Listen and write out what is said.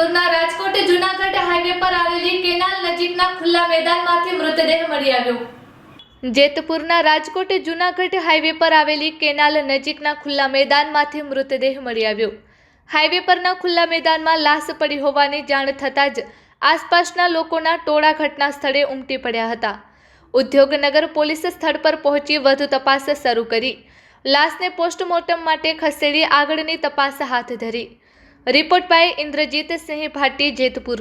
જેતપુરના Rajkot Junagadh highway પર આવેલી canal નજીકના ખુલ્લા મેદાનમાંથી મૃતદેહ મળી આવ્યો। જેતપુરના રાજકોટ જૂનાગઢ હાઈવે પર આવેલી કેનાલ નજીકના ખુલ્લા મેદાનમાંથી મૃતદેહ મળી આવ્યો। હાઈવે પરના ખુલ્લા મેદાનમાં લાશ પડી હોવાની જાણ થતાં જ આસપાસના લોકોના ટોળા ઘટના સ્થળે ઉમટી પડ્યા હતા। ઉદ્યોગનગર પોલીસ સ્થળ પર પહોંચી વધુ તપાસ શરૂ કરી લાશને પોસ્ટમોર્ટમ માટે ખસેડી આગળની તપાસ હાથ ધરી। Report by Indrajit Singh Bhati, Jetpur.